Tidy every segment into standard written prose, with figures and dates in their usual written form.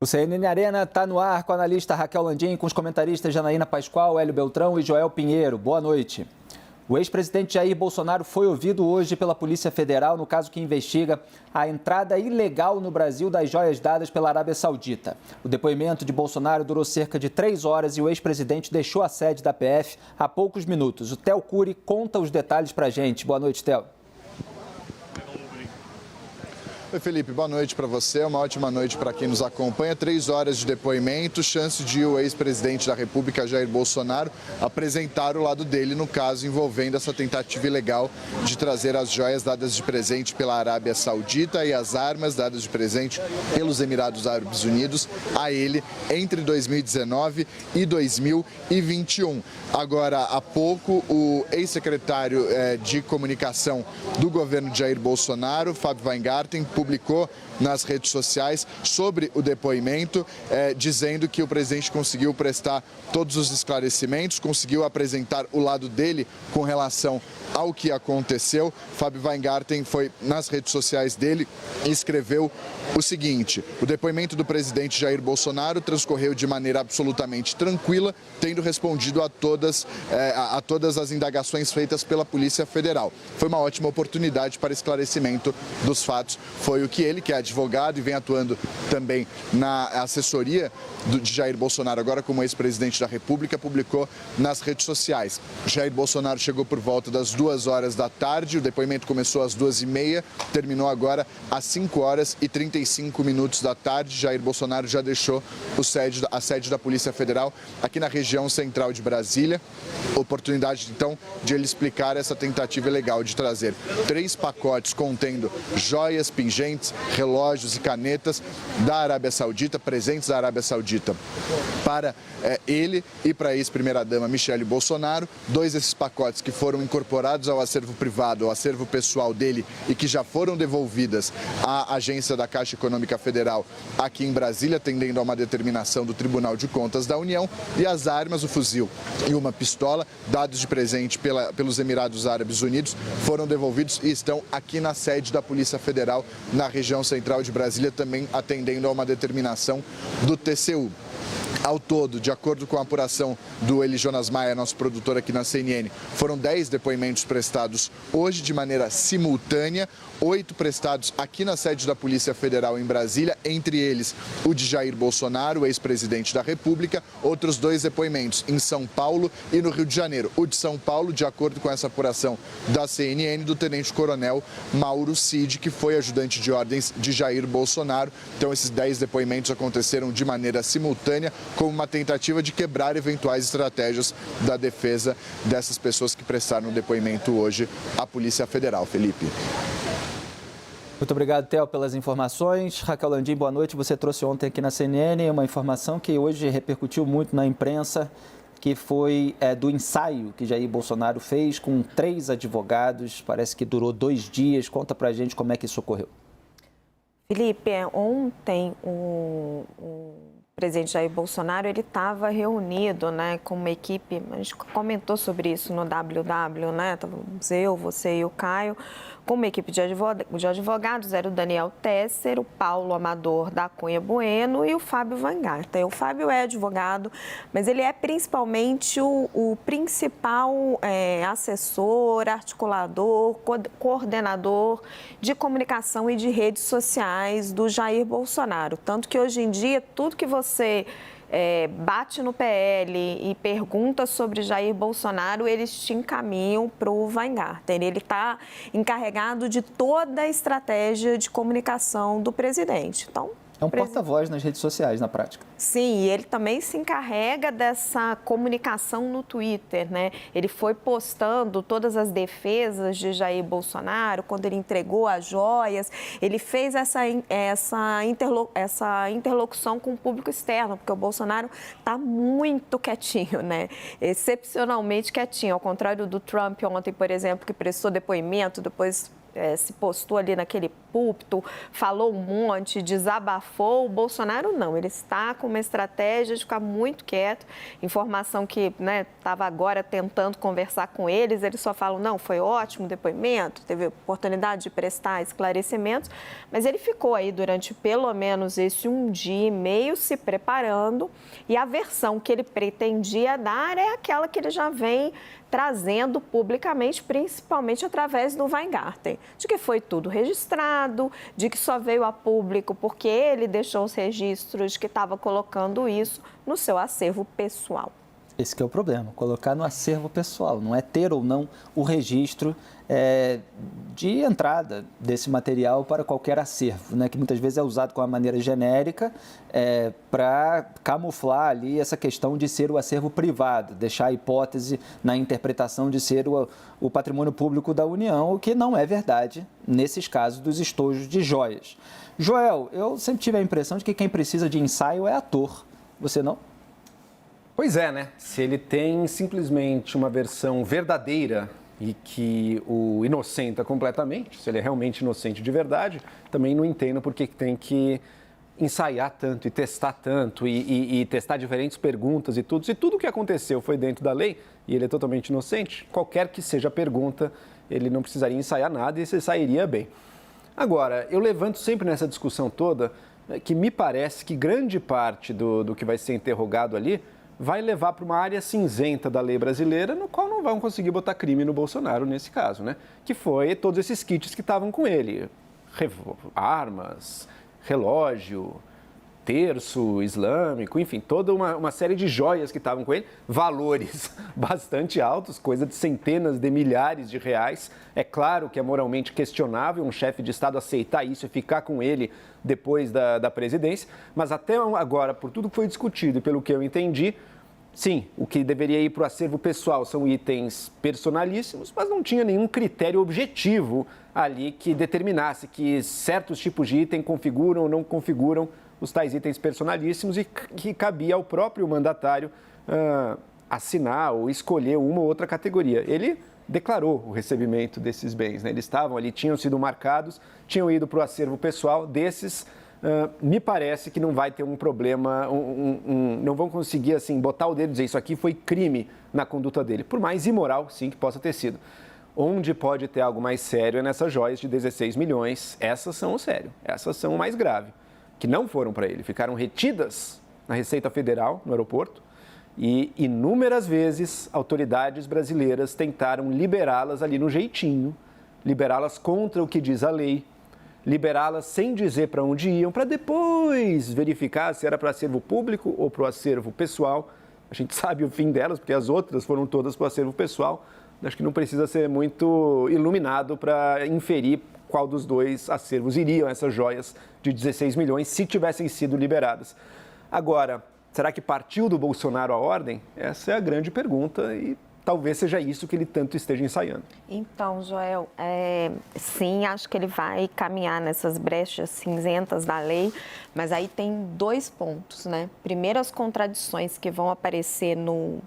O CNN Arena está no ar com a analista Raquel Landim, com os comentaristas Janaína Pascoal, Hélio Beltrão e Joel Pinheiro. Boa noite. O ex-presidente Jair Bolsonaro foi ouvido hoje pela Polícia Federal no caso que investiga a entrada ilegal no Brasil das joias dadas pela Arábia Saudita. O depoimento de Bolsonaro durou cerca de 3 horas e o ex-presidente deixou a sede da PF há poucos minutos. O Theo Cury conta os detalhes para a gente. Boa noite, Theo. Oi, Felipe, boa noite para você, uma ótima noite para quem nos acompanha. 3 horas de depoimento, chance de o ex-presidente da República, Jair Bolsonaro, apresentar o lado dele no caso envolvendo essa tentativa ilegal de trazer as joias dadas de presente pela Arábia Saudita e as armas dadas de presente pelos Emirados Árabes Unidos a ele entre 2019 e 2021. Agora, há pouco, o ex-secretário de comunicação do governo de Jair Bolsonaro, Fábio Weingarten, publicou nas redes sociais sobre o depoimento, dizendo que o presidente conseguiu prestar todos os esclarecimentos, conseguiu apresentar o lado dele com relação ao que aconteceu. Fábio Weingarten foi nas redes sociais dele e escreveu o seguinte: o depoimento do presidente Jair Bolsonaro transcorreu de maneira absolutamente tranquila, tendo respondido a todas as indagações feitas pela Polícia Federal. Foi uma ótima oportunidade para esclarecimento dos fatos. Foi o que ele, que é advogado e vem atuando também na assessoria de Jair Bolsonaro, agora como ex-presidente da República, publicou nas redes sociais. Jair Bolsonaro chegou por volta das 2 horas da tarde, o depoimento começou às 2h30, terminou agora às 5 horas e 35 minutos da tarde. Jair Bolsonaro já deixou a sede da Polícia Federal aqui na região central de Brasília. Oportunidade, então, de ele explicar essa tentativa ilegal de trazer 3 pacotes contendo joias, pingentes, relógios e canetas da Arábia Saudita, presentes da Arábia Saudita, para ele e para a ex-primeira-dama Michele Bolsonaro. 2 desses pacotes que foram incorporados ao acervo privado, ao acervo pessoal dele e que já foram devolvidas à agência da Caixa Econômica Federal aqui em Brasília, atendendo a uma determinação do Tribunal de Contas da União. E as armas, o fuzil e uma pistola, dados de presente pelos Emirados Árabes Unidos, foram devolvidos e estão aqui na sede da Polícia Federal, na região central de Brasília, também atendendo a uma determinação do TCU. Ao todo, de acordo com a apuração do Eli Jonas Maia, nosso produtor aqui na CNN, foram 10 depoimentos prestados hoje de maneira simultânea, 8 prestados aqui na sede da Polícia Federal em Brasília, entre eles o de Jair Bolsonaro, ex-presidente da República, outros 2 depoimentos em São Paulo e no Rio de Janeiro. O de São Paulo, de acordo com essa apuração da CNN, do tenente-coronel Mauro Cid, que foi ajudante de ordens de Jair Bolsonaro. Então, esses 10 depoimentos aconteceram de maneira simultânea, como uma tentativa de quebrar eventuais estratégias da defesa dessas pessoas que prestaram depoimento hoje à Polícia Federal. Felipe. Muito obrigado, Theo, pelas informações. Raquel Landim, boa noite. Você trouxe ontem aqui na CNN uma informação que hoje repercutiu muito na imprensa, que foi do ensaio que Jair Bolsonaro fez com 3 advogados. Parece que durou 2 dias. Conta pra gente como é que isso ocorreu. Felipe, ontem o presidente Jair Bolsonaro ele estava reunido, né, com uma equipe. A gente comentou sobre isso no WW, né? Estávamos eu, você e o Caio, com uma equipe de advogados. Era o Daniel Tesser, o Paulo Amador da Cunha Bueno e o Fábio Weingarten. O Fábio é advogado, mas ele é principalmente o principal assessor, articulador, coordenador de comunicação e de redes sociais do Jair Bolsonaro. Tanto que hoje em dia, tudo que você bate no PL e pergunta sobre Jair Bolsonaro, eles te encaminham para o Weingarten. Ele está encarregado de toda a estratégia de comunicação do presidente. Então, é um porta-voz nas redes sociais, na prática. Sim, e ele também se encarrega dessa comunicação no Twitter, né? Ele foi postando todas as defesas de Jair Bolsonaro, quando ele entregou as joias, ele fez essa interlocução com o público externo, porque o Bolsonaro está muito quietinho, né? Excepcionalmente quietinho, ao contrário do Trump ontem, por exemplo, que prestou depoimento, depois se postou ali naquele púlpito, falou um monte, desabafou. O Bolsonaro não, ele está com uma estratégia de ficar muito quieto. Informação que estava agora tentando conversar com eles, eles só falam, não, foi ótimo o depoimento, teve oportunidade de prestar esclarecimentos, mas ele ficou aí durante pelo menos esse 1 dia e meio se preparando, e a versão que ele pretendia dar é aquela que ele já vem trazendo publicamente, principalmente através do Weingarten, de que foi tudo registrado, de que só veio a público porque ele deixou os registros, de que estava colocando isso no seu acervo pessoal. Esse que é o problema, colocar no acervo pessoal, não é ter ou não o registro de entrada desse material para qualquer acervo, né, que muitas vezes é usado com uma maneira genérica para camuflar ali essa questão de ser o acervo privado, deixar a hipótese na interpretação de ser o patrimônio público da União, o que não é verdade nesses casos dos estojos de joias. Joel, eu sempre tive a impressão de que quem precisa de ensaio é ator, você não? Pois é, né? Se ele tem simplesmente uma versão verdadeira e que o inocenta completamente, se ele é realmente inocente de verdade, também não entendo por que tem que ensaiar tanto e testar tanto e testar diferentes perguntas e tudo. Se tudo o que aconteceu foi dentro da lei e ele é totalmente inocente, qualquer que seja a pergunta, ele não precisaria ensaiar nada e se sairia bem. Agora, eu levanto sempre nessa discussão toda que me parece que grande parte do que vai ser interrogado ali vai levar para uma área cinzenta da lei brasileira, no qual não vão conseguir botar crime no Bolsonaro nesse caso, né? Que foi todos esses kits que estavam com ele. Armas, relógio, terço islâmico, enfim, toda uma série de joias que estavam com ele, valores bastante altos, coisa de centenas de milhares de reais. É claro que é moralmente questionável um chefe de Estado aceitar isso e ficar com ele depois da presidência, mas até agora, por tudo que foi discutido e pelo que eu entendi, sim, o que deveria ir para o acervo pessoal são itens personalíssimos, mas não tinha nenhum critério objetivo ali que determinasse que certos tipos de item configuram ou não configuram os tais itens personalíssimos e que cabia ao próprio mandatário assinar ou escolher uma ou outra categoria. Ele declarou o recebimento desses bens, né? Eles estavam ali, tinham sido marcados, tinham ido para o acervo pessoal desses. Me parece que não vai ter um problema, não vão conseguir assim, botar o dedo e dizer isso aqui foi crime na conduta dele, por mais imoral, sim, que possa ter sido. Onde pode ter algo mais sério é nessas joias de 16 milhões, essas são o sério, essas são o mais grave, que não foram para ele, ficaram retidas na Receita Federal, no aeroporto, e inúmeras vezes autoridades brasileiras tentaram liberá-las ali no jeitinho, liberá-las contra o que diz a lei, liberá-las sem dizer para onde iam, para depois verificar se era para acervo público ou para o acervo pessoal. A gente sabe o fim delas, porque as outras foram todas para o acervo pessoal. Acho que não precisa ser muito iluminado para inferir qual dos dois acervos iriam essas joias de 16 milhões se tivessem sido liberadas. Agora, será que partiu do Bolsonaro a ordem? Essa é a grande pergunta e talvez seja isso que ele tanto esteja ensaiando. Então, Joel, sim, acho que ele vai caminhar nessas brechas cinzentas da lei, mas aí tem 2 pontos, né? Primeiro, as contradições que vão aparecer no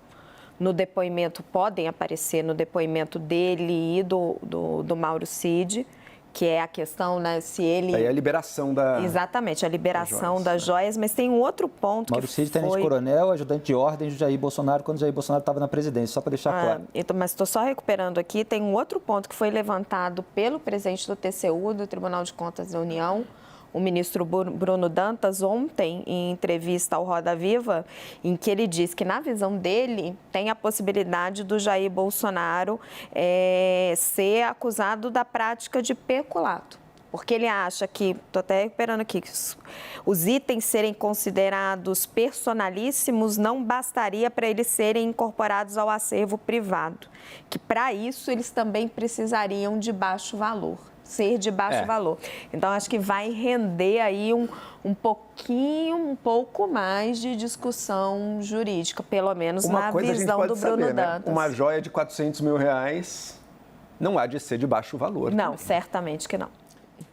depoimento, podem aparecer no depoimento dele e do Mauro Cid, que é a questão, né, se ele... Aí é a liberação da... Exatamente, a liberação das joias, mas tem um outro ponto Mauro Cid, tenente-coronel, ajudante de ordens do Jair Bolsonaro, quando o Jair Bolsonaro estava na presidência, só para deixar claro. Mas estou só recuperando aqui, tem um outro ponto que foi levantado pelo presidente do TCU, do Tribunal de Contas da União, o ministro Bruno Dantas, ontem, em entrevista ao Roda Viva, em que ele diz que, na visão dele, tem a possibilidade do Jair Bolsonaro ser acusado da prática de peculato. Porque ele acha que, estou até recuperando aqui, que os itens serem considerados personalíssimos não bastaria para eles serem incorporados ao acervo privado. Que, para isso, eles também precisariam de baixo valor. Ser de baixo valor. Então, acho que vai render aí um pouco mais de discussão jurídica, pelo menos na visão do Bruno Dantas. Uma joia de 400 mil reais não há de ser de baixo valor. Não, certamente que não.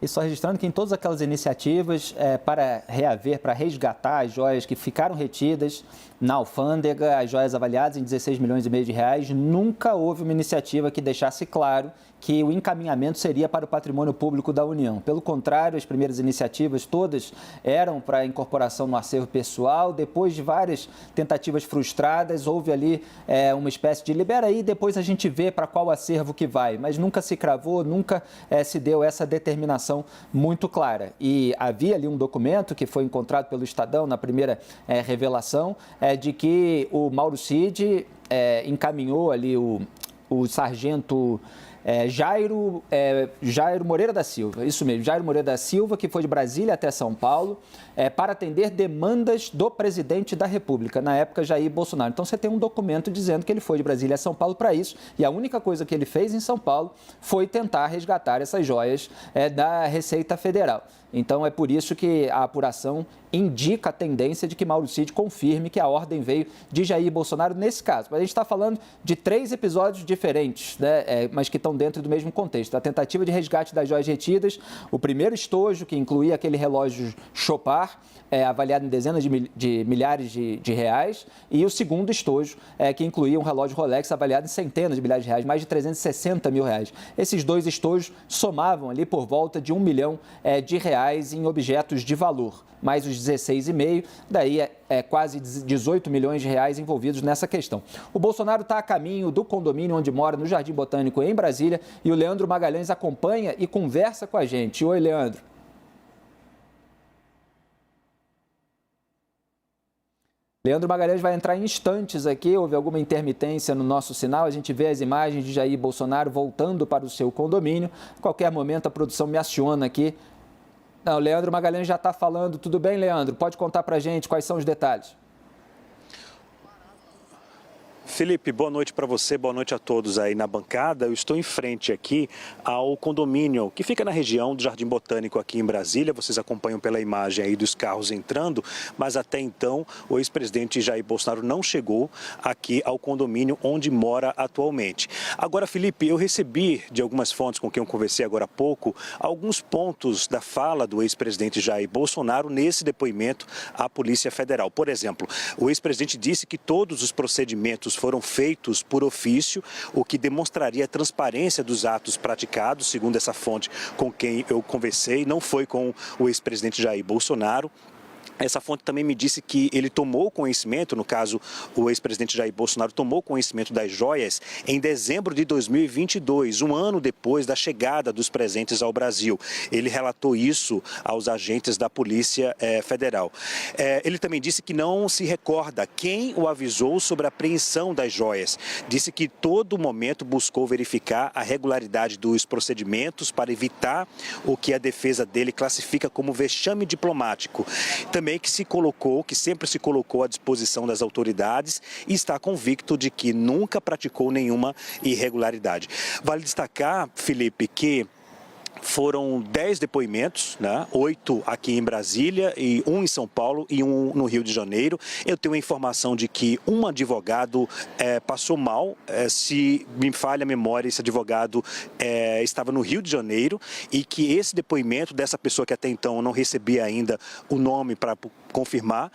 E só registrando que em todas aquelas iniciativas para reaver, para resgatar as joias que ficaram retidas na alfândega, as joias avaliadas em 16 milhões e meio de reais, nunca houve uma iniciativa que deixasse claro que o encaminhamento seria para o patrimônio público da União. Pelo contrário, as primeiras iniciativas todas eram para incorporação no acervo pessoal. Depois de várias tentativas frustradas, houve ali uma espécie de libera aí, depois a gente vê para qual acervo que vai. Mas nunca se cravou, nunca se deu essa determinação muito clara. E havia ali um documento que foi encontrado pelo Estadão na primeira revelação, de que o Mauro Cid encaminhou ali o sargento... Jairo Moreira da Silva, isso mesmo, Jairo Moreira da Silva, que foi de Brasília até São Paulo, para atender demandas do presidente da República, na época Jair Bolsonaro. Então você tem um documento dizendo que ele foi de Brasília a São Paulo para isso, e a única coisa que ele fez em São Paulo foi tentar resgatar essas joias da Receita Federal. Então é por isso que a apuração indica a tendência de que Mauro Cid confirme que a ordem veio de Jair Bolsonaro nesse caso. Mas a gente está falando de 3 episódios diferentes, né? Mas que estão dentro do mesmo contexto. A tentativa de resgate das joias retidas, o primeiro estojo, que incluía aquele relógio Chopard, avaliado em dezenas de milhares de reais, e o segundo estojo, que incluía um relógio Rolex avaliado em centenas de milhares de reais, mais de 360 mil reais. Esses 2 estojos somavam ali por volta de 1 milhão de reais em objetos de valor, mais os 16,5, daí quase 18 milhões de reais envolvidos nessa questão. O Bolsonaro está a caminho do condomínio onde mora, no Jardim Botânico, em Brasília, e o Leandro Magalhães acompanha e conversa com a gente. Oi, Leandro. Leandro Magalhães vai entrar em instantes aqui, houve alguma intermitência no nosso sinal, a gente vê as imagens de Jair Bolsonaro voltando para o seu condomínio. A qualquer momento a produção me aciona aqui. Não, o Leandro Magalhães já está falando. Tudo bem, Leandro? Pode contar para a gente quais são os detalhes? Felipe, boa noite para você, boa noite a todos aí na bancada. Eu estou em frente aqui ao condomínio que fica na região do Jardim Botânico aqui em Brasília. Vocês acompanham pela imagem aí dos carros entrando, mas até então o ex-presidente Jair Bolsonaro não chegou aqui ao condomínio onde mora atualmente. Agora, Felipe, eu recebi de algumas fontes com quem eu conversei agora há pouco alguns pontos da fala do ex-presidente Jair Bolsonaro nesse depoimento à Polícia Federal. Por exemplo, o ex-presidente disse que todos os procedimentos foram feitos por ofício, o que demonstraria a transparência dos atos praticados, segundo essa fonte com quem eu conversei, não foi com o ex-presidente Jair Bolsonaro. Essa fonte também me disse que ele tomou conhecimento, no caso, o ex-presidente Jair Bolsonaro tomou conhecimento das joias em dezembro de 2022, um ano depois da chegada dos presentes ao Brasil. Ele relatou isso aos agentes da Polícia Federal. Ele também disse que não se recorda quem o avisou sobre a apreensão das joias. Disse que todo momento buscou verificar a regularidade dos procedimentos para evitar o que a defesa dele classifica como vexame diplomático. Também que sempre se colocou à disposição das autoridades e está convicto de que nunca praticou nenhuma irregularidade. Vale destacar, Felipe, que foram 10 depoimentos, né? 8 aqui em Brasília, e 1 em São Paulo e 1 no Rio de Janeiro. Eu tenho a informação de que um advogado passou mal, se me falha a memória, esse advogado estava no Rio de Janeiro, e que esse depoimento dessa pessoa que até então eu não recebia ainda o nome para confirmar,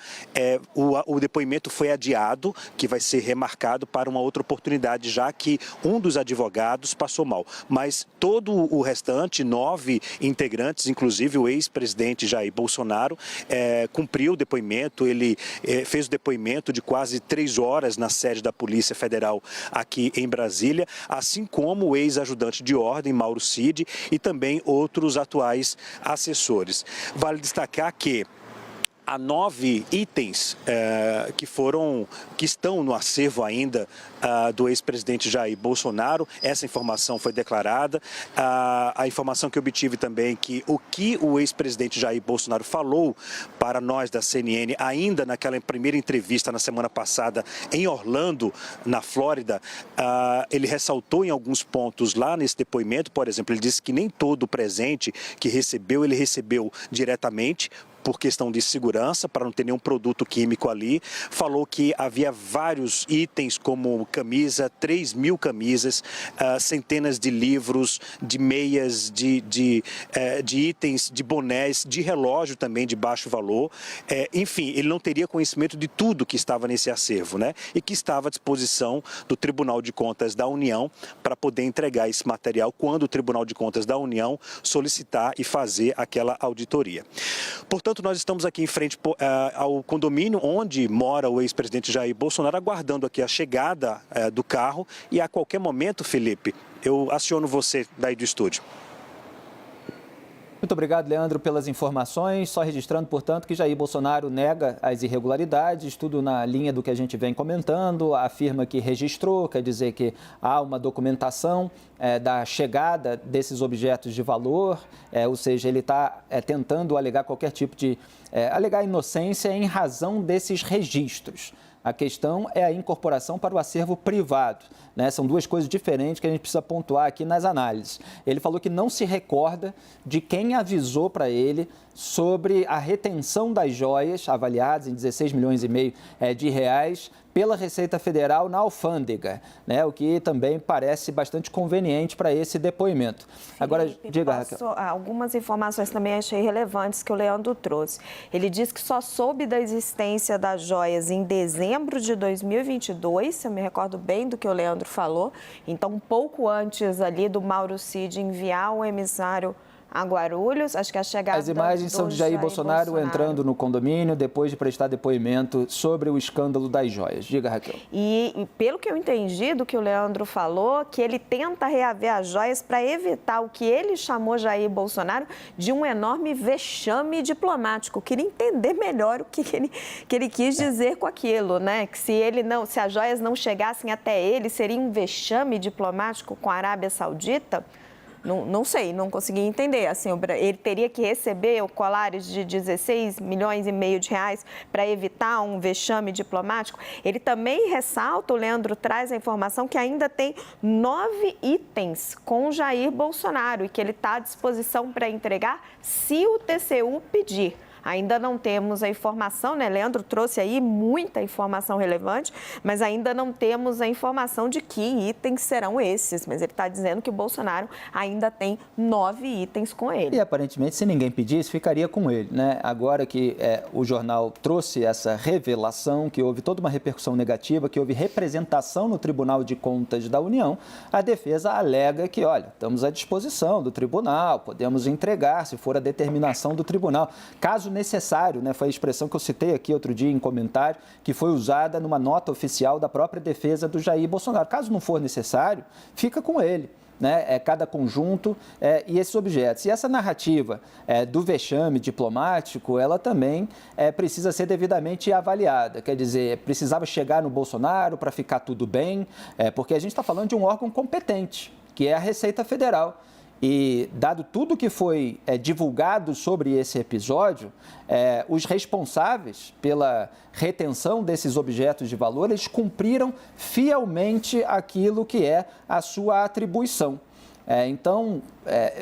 o depoimento foi adiado, que vai ser remarcado para uma outra oportunidade, já que um dos advogados passou mal. Mas todo o restante, 9 integrantes, inclusive o ex-presidente Jair Bolsonaro, cumpriu o depoimento. Ele fez o depoimento de quase 3 horas na sede da Polícia Federal aqui em Brasília, assim como o ex-ajudante de ordem, Mauro Cid, e também outros atuais assessores. Vale destacar que há 9 itens que estão no acervo ainda do ex-presidente Jair Bolsonaro. Essa informação foi declarada. A informação que eu obtive também que o ex-presidente Jair Bolsonaro falou para nós da CNN, ainda naquela primeira entrevista na semana passada em Orlando, na Flórida, ele ressaltou em alguns pontos lá nesse depoimento. Por exemplo, ele disse que nem todo o presente que recebeu, ele recebeu diretamente. por questão de segurança, para não ter nenhum produto químico ali. Falou que havia vários itens como camisa, 3.000 camisas, centenas de livros, de meias, de itens, de bonés, de relógio também de baixo valor. Enfim, ele não teria conhecimento de tudo que estava nesse acervo, né? E que estava à disposição do Tribunal de Contas da União para poder entregar esse material quando o Tribunal de Contas da União solicitar e fazer aquela auditoria. Portanto, nós estamos aqui em frente ao condomínio onde mora o ex-presidente Jair Bolsonaro, aguardando aqui a chegada do carro, e a qualquer momento, Felipe, eu aciono você daí do estúdio. Muito obrigado, Leandro, pelas informações. Só registrando, portanto, que Jair Bolsonaro nega as irregularidades, tudo na linha do que a gente vem comentando, afirma que registrou, quer dizer que há uma documentação da chegada desses objetos de valor, ou seja, ele está tentando alegar qualquer tipo de... alegar inocência em razão desses registros. A questão é a incorporação para o acervo privado, né? São duas coisas diferentes que a gente precisa pontuar aqui nas análises. Ele falou que não se recorda de quem avisou para ele sobre a retenção das joias, avaliadas em 16 milhões e meio de reais, pela Receita Federal na alfândega, né? O que também parece bastante conveniente para esse depoimento. Felipe, agora, diga, Raquel. Algumas informações também achei relevantes que o Leandro trouxe. Ele disse que só soube da existência das joias em dezembro de 2022, se eu me recordo bem do que o Leandro falou, então um pouco antes ali do Mauro Cid enviar o emissário a Guarulhos, acho que a chegada... As imagens são de Jair Bolsonaro entrando no condomínio depois de prestar depoimento sobre o escândalo das joias. Diga, Raquel. E pelo que eu entendi do que o Leandro falou, que ele tenta reaver as joias para evitar o que ele chamou Jair Bolsonaro de um enorme vexame diplomático. Eu queria entender melhor o que ele quis dizer com aquilo, né? Que se as joias não chegassem até ele, seria um vexame diplomático com a Arábia Saudita? Não sei, não consegui entender. Assim, ele teria que receber colares de 16 milhões e meio de reais para evitar um vexame diplomático. Ele também ressalta, o Leandro traz a informação que ainda tem 9 itens com Jair Bolsonaro e que ele está à disposição para entregar se o TCU pedir. Ainda não temos a informação, né? Leandro trouxe aí muita informação relevante, mas ainda não temos a informação de que itens serão esses. Mas ele está dizendo que o Bolsonaro ainda tem 9 itens com ele. E aparentemente, se ninguém pedisse, ficaria com ele, né? Agora que o jornal trouxe essa revelação, que houve toda uma repercussão negativa, que houve representação no Tribunal de Contas da União, a defesa alega que, olha, estamos à disposição do tribunal, podemos entregar se for a determinação do tribunal. Caso necessário, né, foi a expressão que eu citei aqui outro dia em comentário, que foi usada numa nota oficial da própria defesa do Jair Bolsonaro. Caso não for necessário, fica com ele, né, cada conjunto e esses objetos. E essa narrativa do vexame diplomático, ela também precisa ser devidamente avaliada. Quer dizer, precisava chegar no Bolsonaro para ficar tudo bem, porque a gente está falando de um órgão competente, que é a Receita Federal. E, dado tudo que foi divulgado sobre esse episódio, os responsáveis pela retenção desses objetos de valor, eles cumpriram fielmente aquilo que é a sua atribuição. Então,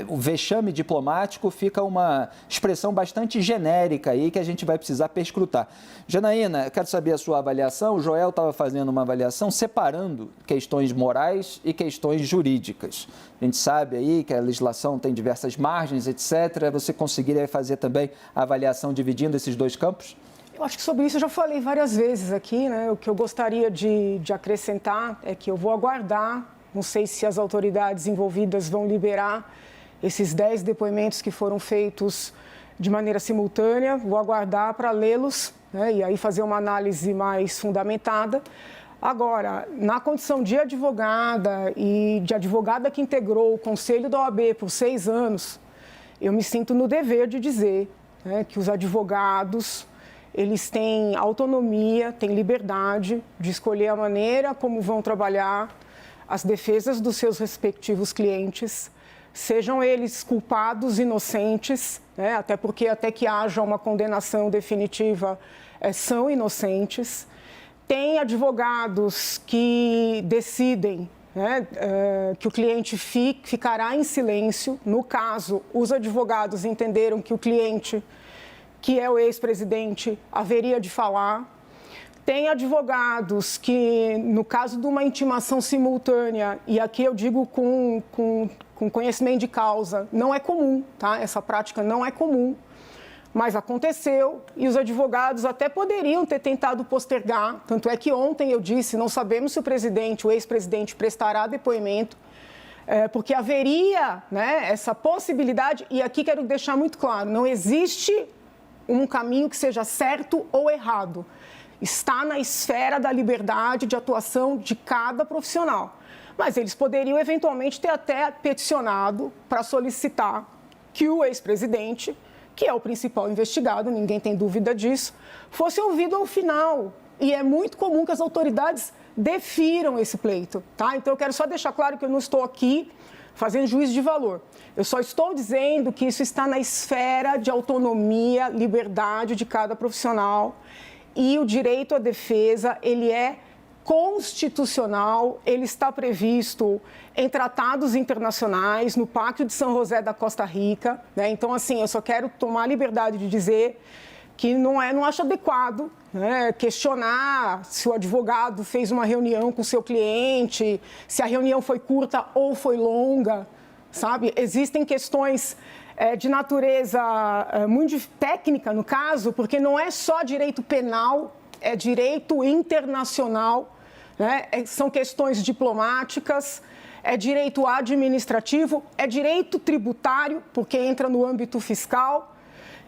o vexame diplomático fica uma expressão bastante genérica aí que a gente vai precisar perscrutar. Janaína, quero saber a sua avaliação. O Joel estava fazendo uma avaliação separando questões morais e questões jurídicas. A gente sabe aí que a legislação tem diversas margens, etc. Você conseguiria fazer também a avaliação dividindo esses dois campos? Eu acho que sobre isso eu já falei várias vezes aqui, né? O que eu gostaria de acrescentar é que eu vou aguardar. Não sei se as autoridades envolvidas vão liberar esses 10 depoimentos que foram feitos de maneira simultânea. Vou aguardar para lê-los, né, e aí fazer uma análise mais fundamentada. Agora, na condição de advogada e de advogada que integrou o Conselho da OAB por 6 anos, eu me sinto no dever de dizer, né, que os advogados, eles têm autonomia, têm liberdade de escolher a maneira como vão trabalhar as defesas dos seus respectivos clientes, sejam eles culpados, inocentes, né? Até porque até que haja uma condenação definitiva, são inocentes. Tem advogados que decidem, né, que o cliente ficará em silêncio. No caso, os advogados entenderam que o cliente que é o ex-presidente, haveria de falar. Tem advogados que, no caso de uma intimação simultânea, e aqui eu digo com conhecimento de causa, não é comum, tá? Essa prática não é comum, mas aconteceu e os advogados até poderiam ter tentado postergar. Tanto é que ontem eu disse, não sabemos se o ex-presidente prestará depoimento, porque haveria, né, essa possibilidade, e aqui quero deixar muito claro, não existe um caminho que seja certo ou errado. Está na esfera da liberdade de atuação de cada profissional. Mas eles poderiam, eventualmente, ter até peticionado para solicitar que o ex-presidente, que é o principal investigado, ninguém tem dúvida disso, fosse ouvido ao final. E é muito comum que as autoridades defiram esse pleito, tá? Então, eu quero só deixar claro que eu não estou aqui fazendo juízo de valor. Eu só estou dizendo que isso está na esfera de autonomia, liberdade de cada profissional. E o direito à defesa, ele é constitucional, ele está previsto em tratados internacionais, no Pacto de São José da Costa Rica, né? Então, assim, eu só quero tomar a liberdade de dizer que não acho adequado, né, questionar se o advogado fez uma reunião com o seu cliente, se a reunião foi curta ou foi longa, sabe? Existem questões de natureza muito técnica, no caso, porque não é só direito penal, é direito internacional, né? São questões diplomáticas, é direito administrativo, é direito tributário, porque entra no âmbito fiscal,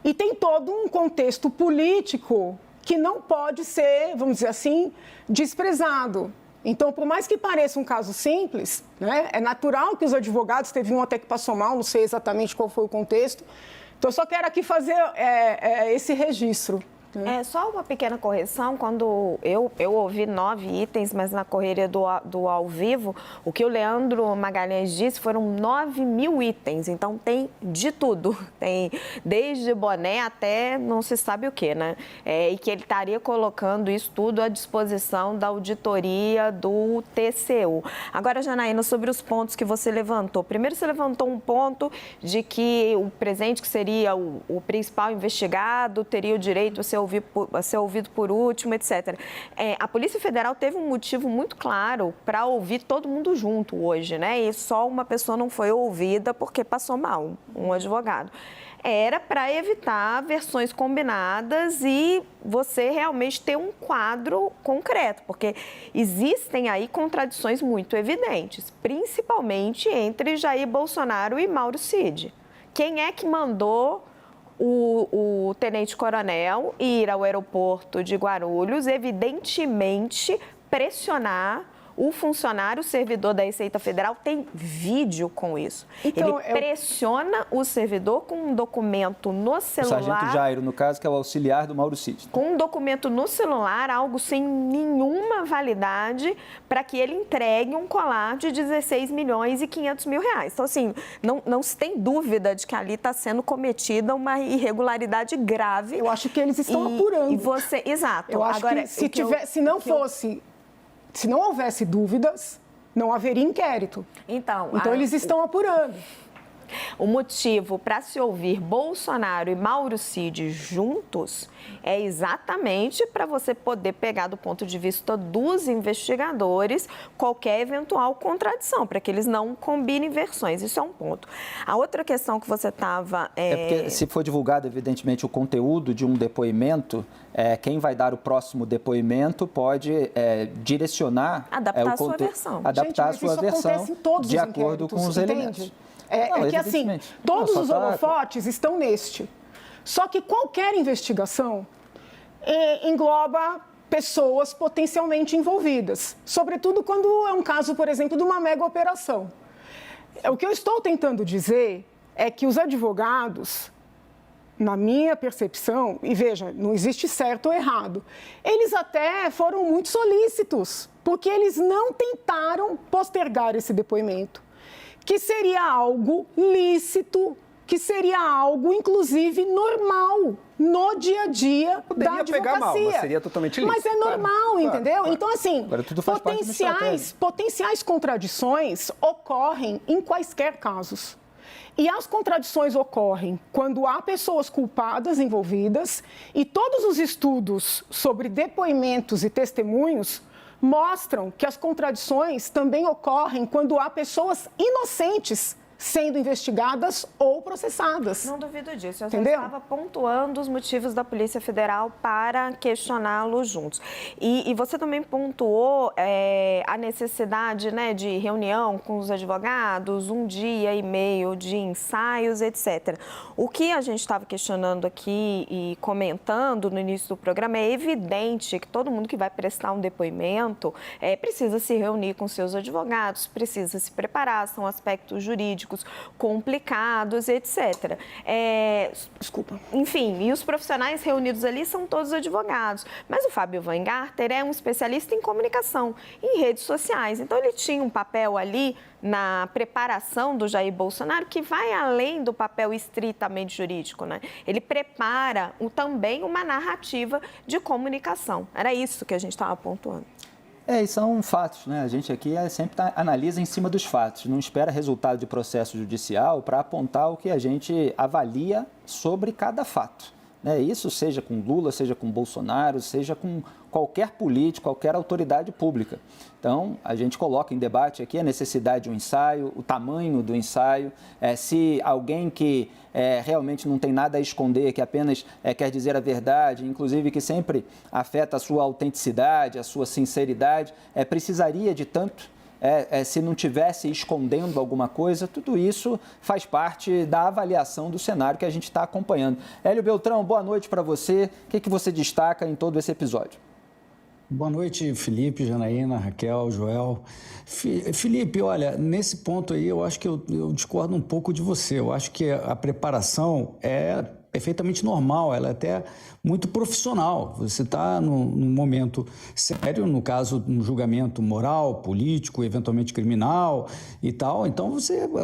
e tem todo um contexto político que não pode ser, vamos dizer assim, desprezado. Então, por mais que pareça um caso simples, né, é natural que os advogados, teve um até que passou mal, não sei exatamente qual foi o contexto. Então, eu só quero aqui fazer esse registro. Só uma pequena correção, quando eu ouvi 9 itens, mas na correria do ao vivo, o que o Leandro Magalhães disse foram 9.000 itens, então tem de tudo, tem desde boné até não se sabe o que, né? E que ele estaria colocando isso tudo à disposição da auditoria do TCU. Agora, Janaína, sobre os pontos que você levantou. Primeiro, você levantou um ponto de que o presidente, que seria o principal investigado, teria o direito a ser ouvido por último, etc. A Polícia Federal teve um motivo muito claro para ouvir todo mundo junto hoje, né? E só uma pessoa não foi ouvida porque passou mal, um advogado. Era para evitar versões combinadas e você realmente ter um quadro concreto, porque existem aí contradições muito evidentes, principalmente entre Jair Bolsonaro e Mauro Cid. Quem é que mandou o tenente-coronel ir ao aeroporto de Guarulhos, evidentemente pressionar o funcionário, o servidor da Receita Federal? Tem vídeo com isso. Então, ele pressiona o servidor com um documento no celular. O sargento Jairo, no caso, que é o auxiliar do Mauro Cid. Com um documento no celular, algo sem nenhuma validade, para que ele entregue um colar de 16 milhões e 500 mil reais. Então, assim, não se tem dúvida de que ali está sendo cometida uma irregularidade grave. Eu acho que eles estão apurando. Exato. Eu acho que se não houvesse dúvidas, não haveria inquérito. Então eles estão apurando. O motivo para se ouvir Bolsonaro e Mauro Cid juntos é exatamente para você poder pegar do ponto de vista dos investigadores qualquer eventual contradição, para que eles não combinem versões. Isso é um ponto. A outra questão que você estava... Porque se for divulgado, evidentemente, o conteúdo de um depoimento, quem vai dar o próximo depoimento pode direcionar... Adaptar a sua versão. Adaptar a sua versão de acordo com os elementos. Que assim, todos os holofotes estão neste. Só que qualquer investigação engloba pessoas potencialmente envolvidas. Sobretudo quando é um caso, por exemplo, de uma mega operação. O que eu estou tentando dizer é que os advogados, na minha percepção, e veja, não existe certo ou errado, eles até foram muito solícitos, porque eles não tentaram postergar esse depoimento, que seria algo lícito, que seria algo, inclusive, normal no dia a dia da advocacia. Pegar mal, mas seria totalmente lícito. Mas é normal, entendeu? Claro. Então, assim, potenciais contradições ocorrem em quaisquer casos. E as contradições ocorrem quando há pessoas culpadas envolvidas e todos os estudos sobre depoimentos e testemunhos mostram que as contradições também ocorrem quando há pessoas inocentes sendo investigadas ou processadas. Não duvido disso. Eu Entendeu? estava pontuando os motivos da Polícia Federal para questioná-los juntos. E você também pontuou a necessidade, né, de reunião com os advogados, 1 dia e meio de ensaios, etc. O que a gente estava questionando aqui e comentando no início do programa é evidente que todo mundo que vai prestar um depoimento precisa se reunir com seus advogados, precisa se preparar, são aspectos jurídicos complicados, etc. Desculpa. Enfim, e os profissionais reunidos ali são todos advogados. Mas o Fábio Weingarten é um especialista em comunicação, em redes sociais. Então, ele tinha um papel ali na preparação do Jair Bolsonaro que vai além do papel estritamente jurídico, né? Ele prepara também uma narrativa de comunicação. Era isso que a gente estava pontuando. E são fatos, né? A gente aqui sempre analisa em cima dos fatos, não espera resultado de processo judicial para apontar o que a gente avalia sobre cada fato, né? Isso seja com Lula, seja com Bolsonaro, seja com qualquer político, qualquer autoridade pública. Então, a gente coloca em debate aqui a necessidade de um ensaio, o tamanho do ensaio, se alguém que realmente não tem nada a esconder, que apenas quer dizer a verdade, inclusive que sempre afeta a sua autenticidade, a sua sinceridade, precisaria de tanto, se não tivesse escondendo alguma coisa, tudo isso faz parte da avaliação do cenário que a gente está acompanhando. Hélio Beltrão, boa noite para você. O que você destaca em todo esse episódio? Boa noite, Felipe, Janaína, Raquel, Joel. Felipe, olha, nesse ponto aí eu acho que eu discordo um pouco de você. Eu acho que a preparação é perfeitamente normal, ela é até muito profissional. Você está num momento sério, no caso, um julgamento moral, político, eventualmente criminal e tal, então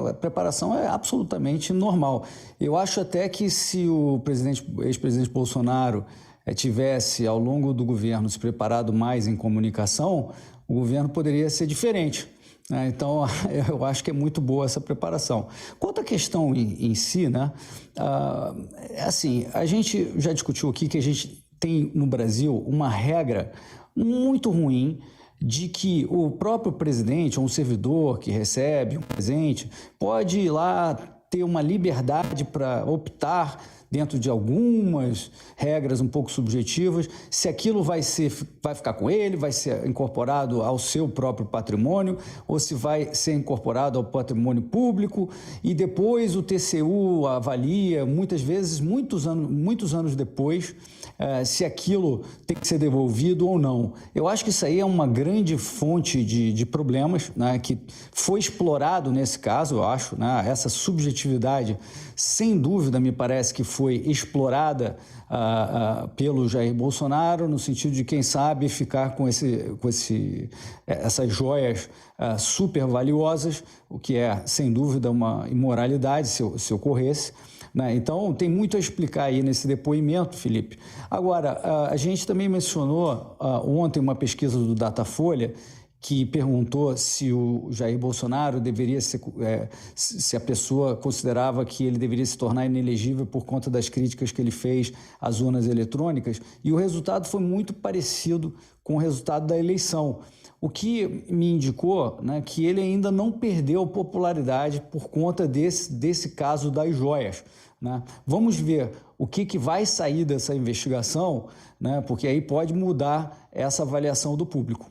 a preparação é absolutamente normal. Eu acho até que se o ex-presidente Bolsonaro tivesse, ao longo do governo, se preparado mais em comunicação, o governo poderia ser diferente. Então, eu acho que é muito boa essa preparação. Quanto à questão em si, né, assim, a gente já discutiu aqui que a gente tem no Brasil uma regra muito ruim de que o próprio presidente ou um servidor que recebe um presente pode ir lá ter uma liberdade para optar dentro de algumas regras um pouco subjetivas, se aquilo vai ficar com ele, vai ser incorporado ao seu próprio patrimônio, ou se vai ser incorporado ao patrimônio público, e depois o TCU avalia, muitas vezes, muitos anos depois, se aquilo tem que ser devolvido ou não. Eu acho que isso aí é uma grande fonte de problemas, né, que foi explorado nesse caso, eu acho, né, essa subjetividade, sem dúvida, me parece que foi explorada pelo Jair Bolsonaro, no sentido de, quem sabe, ficar com essas joias super valiosas, o que é, sem dúvida, uma imoralidade se ocorresse. Então, tem muito a explicar aí nesse depoimento, Felipe. Agora, a gente também mencionou ontem uma pesquisa do Datafolha que perguntou se o Jair Bolsonaro deveria ser, se a pessoa considerava que ele deveria se tornar inelegível por conta das críticas que ele fez às urnas eletrônicas, e o resultado foi muito parecido com o resultado da eleição, o que me indicou, né, que ele ainda não perdeu popularidade por conta desse caso das joias, né? Vamos ver o que vai sair dessa investigação, né, porque aí pode mudar essa avaliação do público.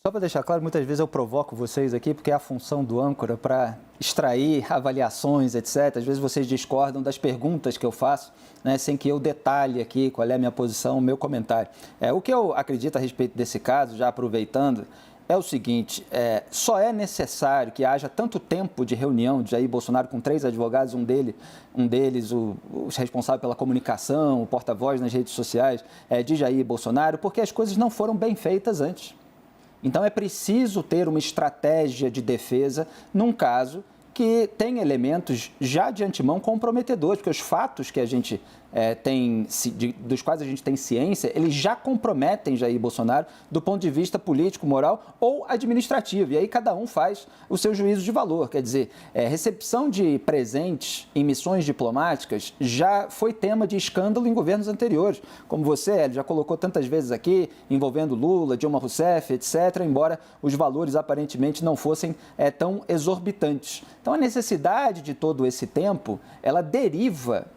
Só para deixar claro, muitas vezes eu provoco vocês aqui, porque é a função do âncora para extrair avaliações, etc. Às vezes vocês discordam das perguntas que eu faço, né, sem que eu detalhe aqui qual é a minha posição, o meu comentário. O que eu acredito a respeito desse caso, já aproveitando, é o seguinte: só é necessário que haja tanto tempo de reunião de Jair Bolsonaro com 3 advogados, um deles o responsável pela comunicação, o porta-voz nas redes sociais de Jair Bolsonaro, porque as coisas não foram bem feitas antes. Então, é preciso ter uma estratégia de defesa num caso que tem elementos já de antemão comprometedores, porque os fatos que a gente dos quais a gente tem ciência, eles já comprometem Jair Bolsonaro do ponto de vista político, moral ou administrativo. E aí cada um faz o seu juízo de valor. Quer dizer, recepção de presentes em missões diplomáticas já foi tema de escândalo em governos anteriores. Como você, Hélio, já colocou tantas vezes aqui, envolvendo Lula, Dilma Rousseff, etc., embora os valores aparentemente não fossem tão exorbitantes. Então, a necessidade de todo esse tempo, ela deriva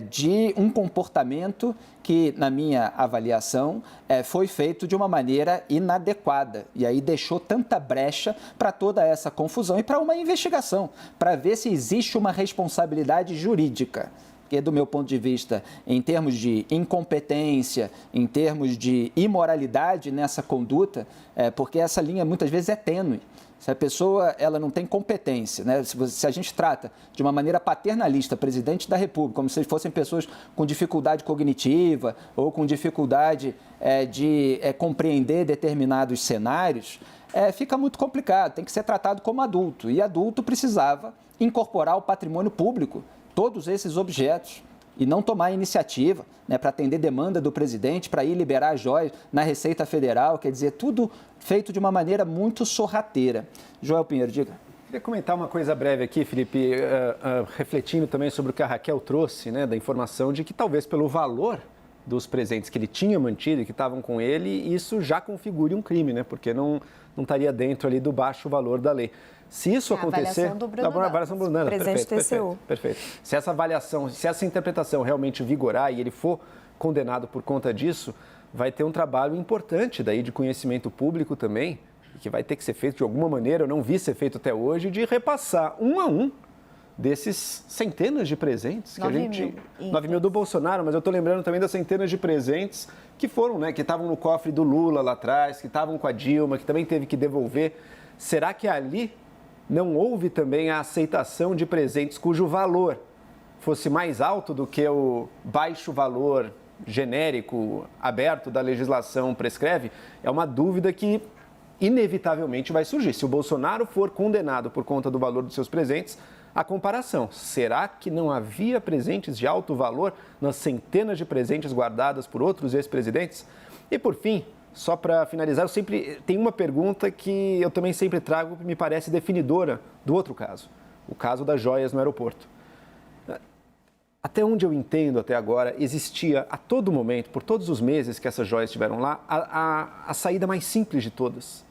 de um comportamento que, na minha avaliação, foi feito de uma maneira inadequada. E aí deixou tanta brecha para toda essa confusão e para uma investigação, para ver se existe uma responsabilidade jurídica. Porque, do meu ponto de vista, em termos de incompetência, em termos de imoralidade nessa conduta, porque essa linha muitas vezes é tênue. Se a pessoa ela não tem competência, né? Se a gente trata de uma maneira paternalista, presidente da República, como se fossem pessoas com dificuldade cognitiva ou com dificuldade de compreender determinados cenários, fica muito complicado, tem que ser tratado como adulto. E adulto precisava incorporar ao patrimônio público todos esses objetos e não tomar iniciativa, né, para atender demanda do presidente, para ir liberar joias na Receita Federal, quer dizer, tudo feito de uma maneira muito sorrateira. Joel Pinheiro, diga. Queria comentar uma coisa breve aqui, Felipe, refletindo também sobre o que a Raquel trouxe, né, da informação de que talvez pelo valor dos presentes que ele tinha mantido e que estavam com ele, isso já configure um crime, né, porque não estaria dentro ali do baixo valor da lei. Se isso acontecer... A avaliação do Bruno presidente do TCU. Perfeito. Se essa avaliação, se essa interpretação realmente vigorar e ele for condenado por conta disso, vai ter um trabalho importante daí de conhecimento público também, que vai ter que ser feito de alguma maneira, eu não vi ser feito até hoje, de repassar um a um desses centenas de presentes que 9 mil do Bolsonaro, mas eu estou lembrando também das centenas de presentes que foram, né, que estavam no cofre do Lula lá atrás, que estavam com a Dilma, que também teve que devolver. Será que ali não houve também a aceitação de presentes cujo valor fosse mais alto do que o baixo valor genérico, aberto da legislação prescreve? É uma dúvida que inevitavelmente vai surgir. Se o Bolsonaro for condenado por conta do valor dos seus presentes, a comparação, será que não havia presentes de alto valor nas centenas de presentes guardadas por outros ex-presidentes? E por fim, só para finalizar, eu sempre tenho uma pergunta que eu também sempre trago, que me parece definidora do outro caso, o caso das joias no aeroporto. Até onde eu entendo até agora, existia a todo momento, por todos os meses que essas joias estiveram lá, a saída mais simples de todas,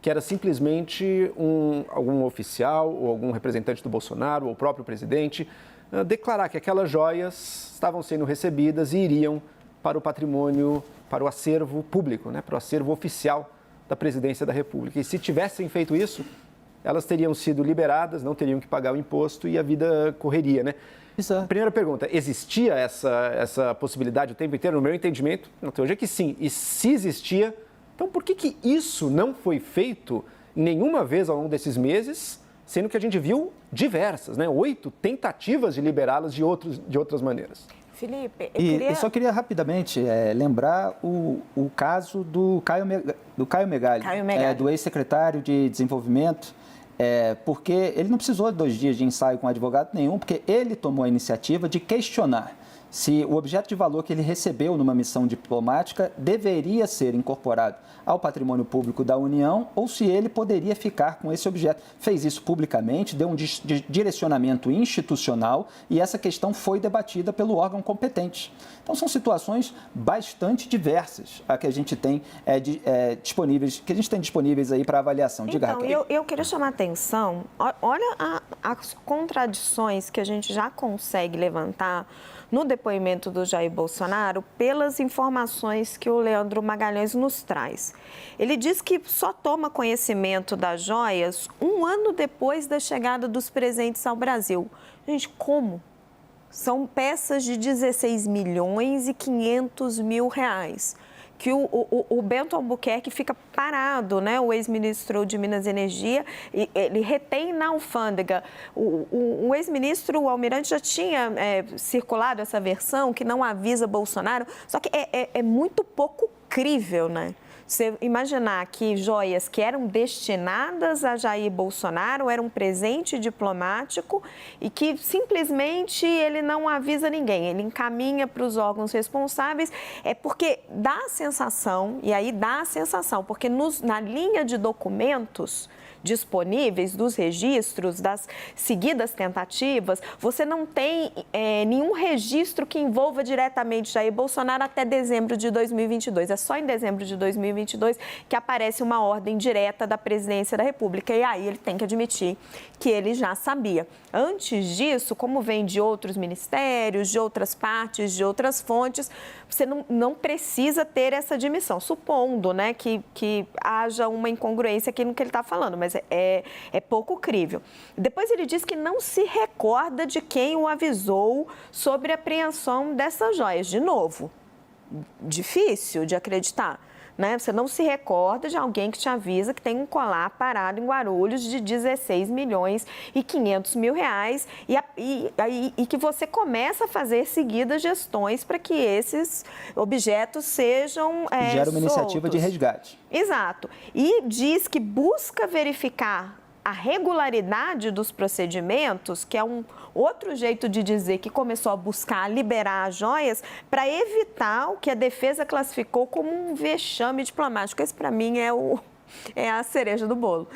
que era simplesmente algum oficial ou algum representante do Bolsonaro ou o próprio presidente declarar que aquelas joias estavam sendo recebidas e iriam para o patrimônio, para o acervo público, né, para o acervo oficial da Presidência da República. E se tivessem feito isso, elas teriam sido liberadas, não teriam que pagar o imposto e a vida correria, né? Exato. Primeira pergunta, existia essa possibilidade o tempo inteiro? No meu entendimento, até hoje é que sim. E se existia, então por que isso não foi feito nenhuma vez ao longo desses meses, sendo que a gente viu diversas, né? 8 tentativas de liberá-las de outras maneiras? Felipe, eu só queria rapidamente lembrar o caso do Caio Megali, do ex-secretário de Desenvolvimento, porque ele não precisou de 2 dias de ensaio com advogado nenhum, porque ele tomou a iniciativa de questionar se o objeto de valor que ele recebeu numa missão diplomática deveria ser incorporado ao patrimônio público da União ou se ele poderia ficar com esse objeto. Fez isso publicamente, deu um direcionamento institucional e essa questão foi debatida pelo órgão competente. Então, são situações bastante diversas a que a gente tem disponíveis aí para avaliação. Diga, Raquel. Então, eu queria chamar a atenção, olha as contradições que a gente já consegue levantar no depoimento do Jair Bolsonaro pelas informações que o Leandro Magalhães nos traz. Ele diz que só toma conhecimento das joias 1 ano depois da chegada dos presentes ao Brasil. Gente, como? São peças de 16 milhões e 500 mil reais. Que o Bento Albuquerque fica parado, né? O ex-ministro de Minas e Energia, e ele retém na alfândega. O ex-ministro, o Almirante, já tinha circulado essa versão que não avisa Bolsonaro, só que é muito pouco crível, né? Você imaginar que joias que eram destinadas a Jair Bolsonaro eram um presente diplomático e que simplesmente ele não avisa ninguém, ele encaminha para os órgãos responsáveis, é porque dá a sensação, e aí dá a sensação, porque na linha de documentos disponíveis, dos registros, das seguidas tentativas, você não tem nenhum registro que envolva diretamente Jair Bolsonaro até dezembro de 2022. É só em dezembro de 2022 que aparece uma ordem direta da Presidência da República. E aí ele tem que admitir que ele já sabia. Antes disso, como vem de outros ministérios, de outras partes, de outras fontes, você não precisa ter essa admissão, supondo, né, que haja uma incongruência aqui no que ele está falando, mas é pouco crível. Depois ele diz que não se recorda de quem o avisou sobre a apreensão dessas joias. De novo, difícil de acreditar, né? Você não se recorda de alguém que te avisa que tem um colar parado em Guarulhos de 16 milhões e 500 mil reais e que você começa a fazer seguidas gestões para que esses objetos sejam Gera uma iniciativa de resgate. Exato. E diz que busca verificar a regularidade dos procedimentos, que é um outro jeito de dizer que começou a buscar liberar as joias para evitar o que a defesa classificou como um vexame diplomático. Esse, para mim, é a cereja do bolo.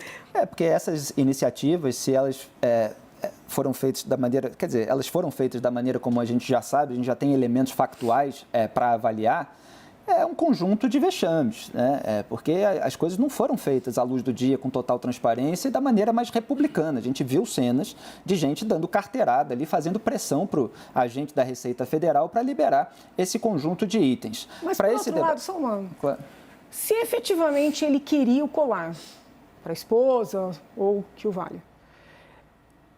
Porque essas iniciativas, se elas foram feitas da maneira... Quer dizer, elas foram feitas da maneira como a gente já sabe, a gente já tem elementos factuais para avaliar, é um conjunto de vexames, né? Porque as coisas não foram feitas à luz do dia com total transparência e da maneira mais republicana. A gente viu cenas de gente dando carteirada ali, fazendo pressão para o agente da Receita Federal para liberar esse conjunto de itens. Mas, por outro lado, Salmão, claro. Se efetivamente ele queria o colar para a esposa ou que o valha,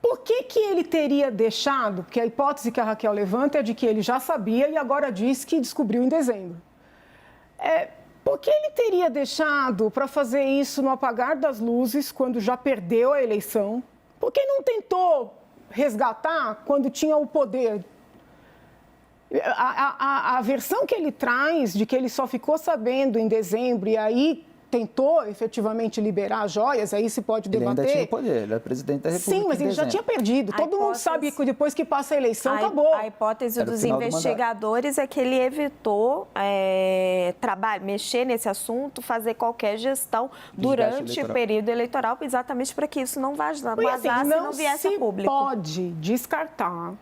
por que ele teria deixado, porque a hipótese que a Raquel levanta é de que ele já sabia e agora diz que descobriu em dezembro. Por que ele teria deixado para fazer isso no apagar das luzes, quando já perdeu a eleição? Por que não tentou resgatar quando tinha o poder? A versão que ele traz de que ele só ficou sabendo em dezembro e aí tentou efetivamente liberar as joias, aí se pode debater. Ele ainda tinha o poder, ele era presidente da República. Sim, mas ele já tinha perdido. Todo mundo sabe que depois que passa a eleição, acabou. A hipótese dos investigadores é que ele evitou mexer nesse assunto, fazer qualquer gestão durante o período eleitoral, exatamente para que isso não vazasse e não viesse a público. Não se pode descartar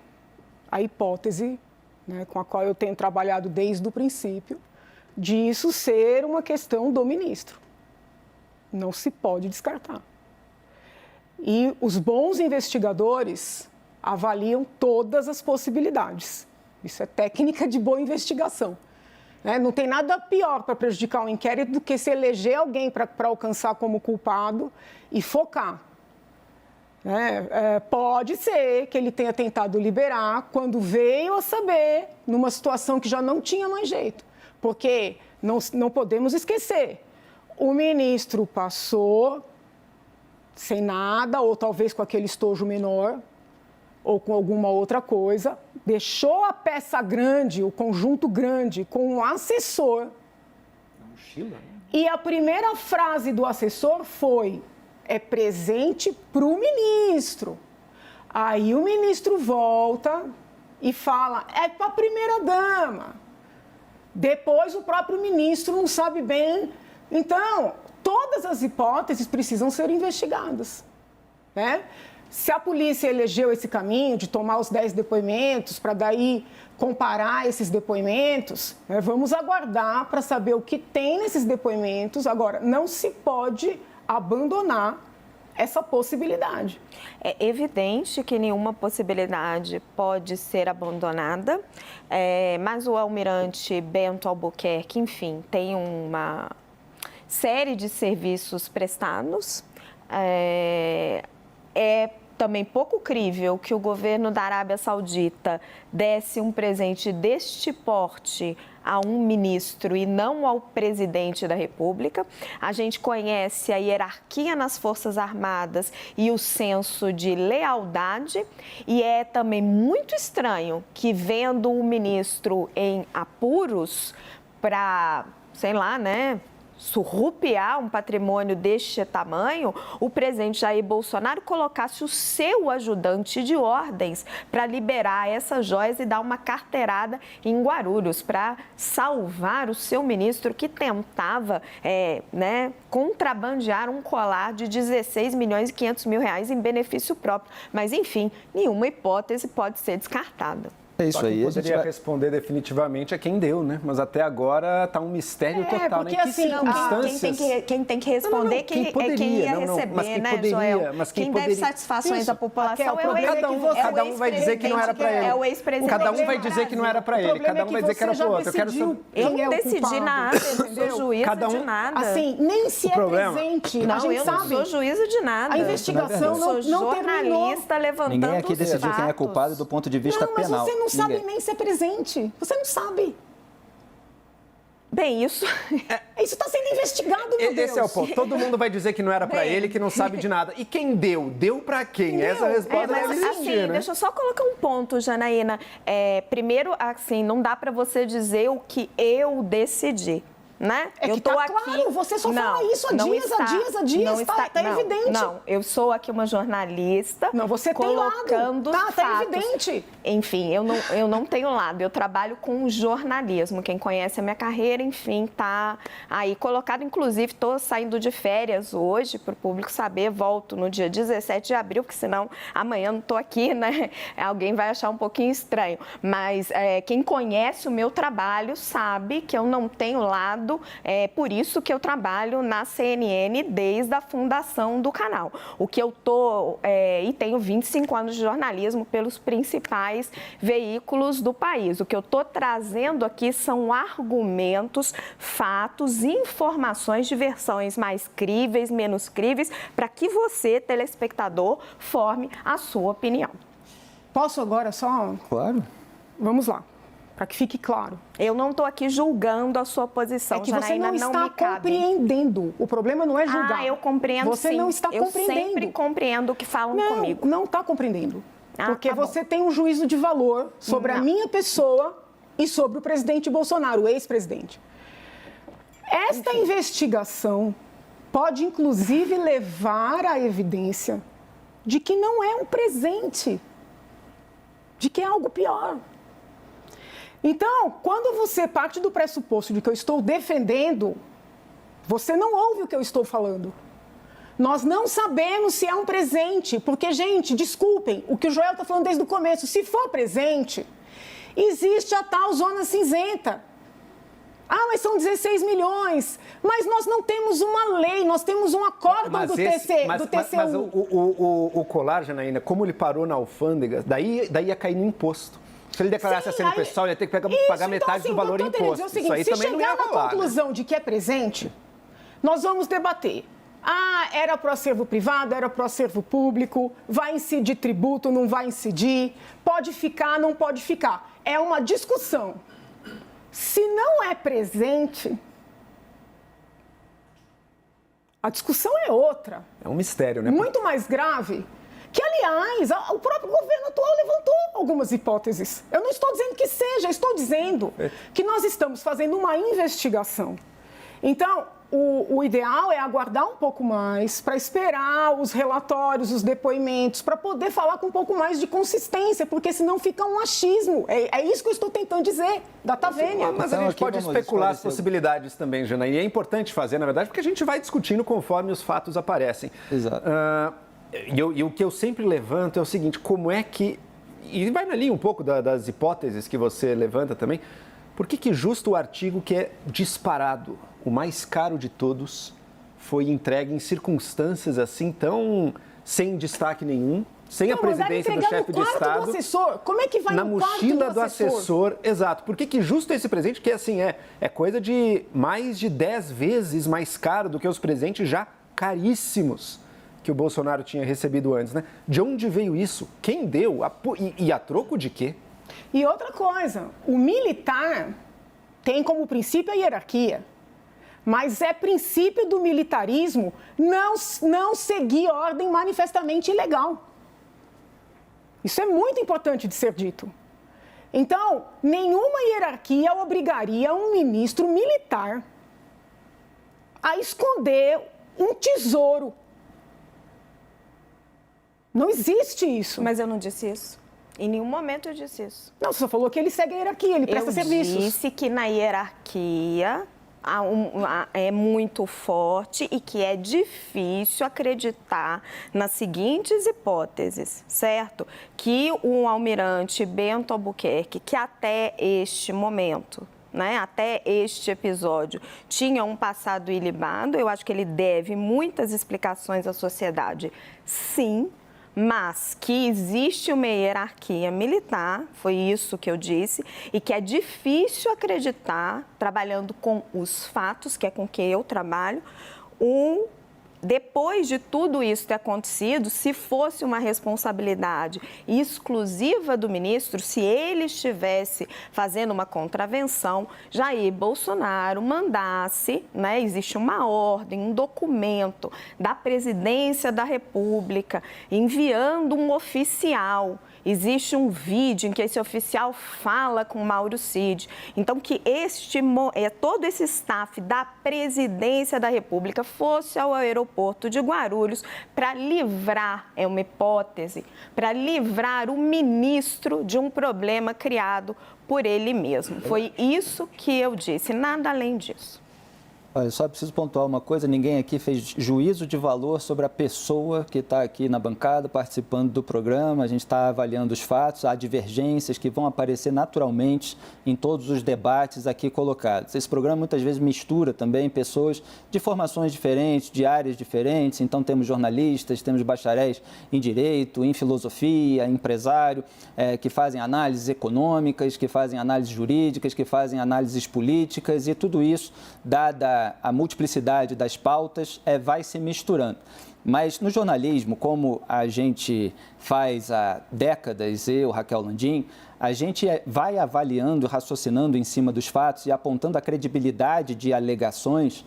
a hipótese, né, com a qual eu tenho trabalhado desde o princípio, disso ser uma questão do ministro. Não se pode descartar. E os bons investigadores avaliam todas as possibilidades. Isso é técnica de boa investigação. Não tem nada pior para prejudicar um inquérito do que se eleger alguém para alcançar como culpado e focar. Pode ser que ele tenha tentado liberar quando veio a saber, numa situação que já não tinha mais jeito. Porque não podemos esquecer, o ministro passou sem nada, ou talvez com aquele estojo menor, ou com alguma outra coisa, deixou a peça grande, o conjunto grande, com um assessor. Na mochila, né? E a primeira frase do assessor foi: é presente para o ministro. Aí o ministro volta e fala: é para a primeira-dama. Depois o próprio ministro não sabe bem. Então, todas as hipóteses precisam ser investigadas, né? Se a polícia elegeu esse caminho de tomar os 10 depoimentos para daí comparar esses depoimentos, vamos aguardar para saber o que tem nesses depoimentos. Agora, não se pode abandonar essa possibilidade. É evidente que nenhuma possibilidade pode ser abandonada, mas o almirante Bento Albuquerque, enfim, tem uma série de serviços prestados. É também pouco crível que o governo da Arábia Saudita desse um presente deste porte a um ministro e não ao presidente da República. A gente conhece a hierarquia nas Forças Armadas e o senso de lealdade, e é também muito estranho que, vendo um ministro em apuros para, sei lá, né, surrupiar um patrimônio deste tamanho, o presidente Jair Bolsonaro colocasse o seu ajudante de ordens para liberar essas joias e dar uma carteirada em Guarulhos para salvar o seu ministro que tentava contrabandear um colar de 16 milhões e 500 mil reais em benefício próprio. Mas, enfim, nenhuma hipótese pode ser descartada. É isso aí. Quem poderia responder definitivamente é quem deu, né? Mas até agora está um mistério total, porque, né? Que assim, circunstâncias... quem tem que responder quem ia receber, né, Joel? Mas quem deve satisfações à população é o ex-presidente. Cada um vai dizer que não era para ele. É o ex-presidente. Cada um vai dizer que não era para ele. Cada um vai dizer que era para o outro. Eu não decidi nada, eu não sou juíza de nada. Assim, nem se é presente. Não, eu não sou juíza de nada. A investigação não terminou. Eu sou jornalista levantando os fatos. Ninguém aqui decidiu quem é culpado do ponto de vista penal. Mas você não sabe nem ser presente. Você não sabe. Bem, isso está sendo investigado, meu Deus. Esse é o ponto. Todo mundo vai dizer que não era para ele, que não sabe de nada. E quem deu? Deu para quem? Essa resposta deve existir, né? Deixa eu só colocar um ponto, Janaína. Primeiro, assim, não dá para você dizer o que eu decidi. Né? É que eu tô aqui... claro, você só fala isso há dias, está evidente. Não, eu sou aqui uma jornalista. Não, você colocando tem lado, tá fatos. evidente. Enfim, eu não tenho lado, eu trabalho com jornalismo. Quem conhece a minha carreira, enfim, tá aí colocado. Inclusive, estou saindo de férias hoje, para o público saber, volto no dia 17 de abril, porque senão amanhã não estou aqui, né? Alguém vai achar um pouquinho estranho. Mas quem conhece o meu trabalho sabe que eu não tenho lado. É por isso que eu trabalho na CNN desde a fundação do canal. O que eu e tenho 25 anos de jornalismo pelos principais veículos do país. O que eu estou trazendo aqui são argumentos, fatos, informações de versões mais críveis, menos críveis, para que você, telespectador, forme a sua opinião. Posso agora só? Claro. Vamos lá. Para que fique claro. Eu não estou aqui julgando a sua posição, Janaína, você não está compreendendo. O problema não é julgar. Eu compreendo, você sim. Não está compreendendo. Eu sempre compreendo o que falam comigo. Não está compreendendo. Porque tá você tem um juízo de valor sobre a minha pessoa e sobre o presidente Bolsonaro, o ex-presidente. Esta investigação pode, inclusive, levar à evidência de que não é um presente, de que é algo pior. Então, quando você parte do pressuposto de que eu estou defendendo, você não ouve o que eu estou falando. Nós não sabemos se é um presente, porque, gente, desculpem, o que o Joel está falando desde o começo, se for presente, existe a tal zona cinzenta. Mas são 16 milhões. Mas nós não temos uma lei, nós temos um acórdão do TCU. Mas o colar, Janaína, como ele parou na alfândega, daí ia cair no imposto. Se ele declarasse assim no pessoal, ia ter que pagar metade do valor em imposto. Isso aí também não ia rolar. Se chegar na conclusão de que é presente, nós vamos debater. Era para o acervo privado, era para o acervo público, vai incidir tributo, não vai incidir, pode ficar, não pode ficar. É uma discussão. Se não é presente, a discussão é outra. É um mistério, né? Muito mais grave. Que, aliás, o próprio governo atual levantou algumas hipóteses. Eu não estou dizendo que seja, estou dizendo que nós estamos fazendo uma investigação. Então, o ideal é aguardar um pouco mais para esperar os relatórios, os depoimentos, para poder falar com um pouco mais de consistência, porque senão fica um achismo. É isso que eu estou tentando dizer, data vênia. Mas a gente pode especular as possibilidades também, Janaína. E é importante fazer, na verdade, porque a gente vai discutindo conforme os fatos aparecem. Exato. E o que eu sempre levanto é o seguinte, como é que... E vai na linha um pouco das hipóteses que você levanta também. Por que justo o artigo que é disparado, o mais caro de todos, foi entregue em circunstâncias assim tão sem destaque nenhum, sem a presidência do chefe de Estado, do assessor. Como é que vai na mochila do assessor? Exato. Por que justo esse presente, que assim é coisa de mais de 10 vezes mais caro do que os presentes já caríssimos que o Bolsonaro tinha recebido antes, né? De onde veio isso? Quem deu? E a troco de quê? E outra coisa, o militar tem como princípio a hierarquia, mas é princípio do militarismo não seguir ordem manifestamente ilegal. Isso é muito importante de ser dito. Então, nenhuma hierarquia obrigaria um ministro militar a esconder um tesouro. Não existe isso. Mas eu não disse isso. Em nenhum momento eu disse isso. Não, você só falou que ele segue a hierarquia, ele presta serviços. Eu disse que na hierarquia é muito forte e que é difícil acreditar nas seguintes hipóteses, certo? Que o almirante Bento Albuquerque, que até este momento, né, até este episódio, tinha um passado ilibado, eu acho que ele deve muitas explicações à sociedade, sim, mas que existe uma hierarquia militar, foi isso que eu disse, e que é difícil acreditar, trabalhando com os fatos, que é com que eu trabalho, depois de tudo isso ter acontecido, se fosse uma responsabilidade exclusiva do ministro, se ele estivesse fazendo uma contravenção, Jair Bolsonaro mandasse, né, existe uma ordem, um documento da Presidência da República enviando um oficial. Existe um vídeo em que esse oficial fala com Mauro Cid. Então, que todo esse staff da Presidência da República fosse ao aeroporto de Guarulhos para livrar, é uma hipótese, para livrar o ministro de um problema criado por ele mesmo. Foi isso que eu disse, nada além disso. Olha, só preciso pontuar uma coisa, ninguém aqui fez juízo de valor sobre a pessoa que está aqui na bancada participando do programa, a gente está avaliando os fatos, há divergências que vão aparecer naturalmente em todos os debates aqui colocados. Esse programa muitas vezes mistura também pessoas de formações diferentes, de áreas diferentes, então temos jornalistas, temos bacharéis em direito, em filosofia, empresário, que fazem análises econômicas, que fazem análises jurídicas, que fazem análises políticas e tudo isso, dada a multiplicidade das pautas, vai se misturando. Mas no jornalismo, como a gente faz há décadas, eu, Raquel Landim, a gente vai avaliando, raciocinando em cima dos fatos e apontando a credibilidade de alegações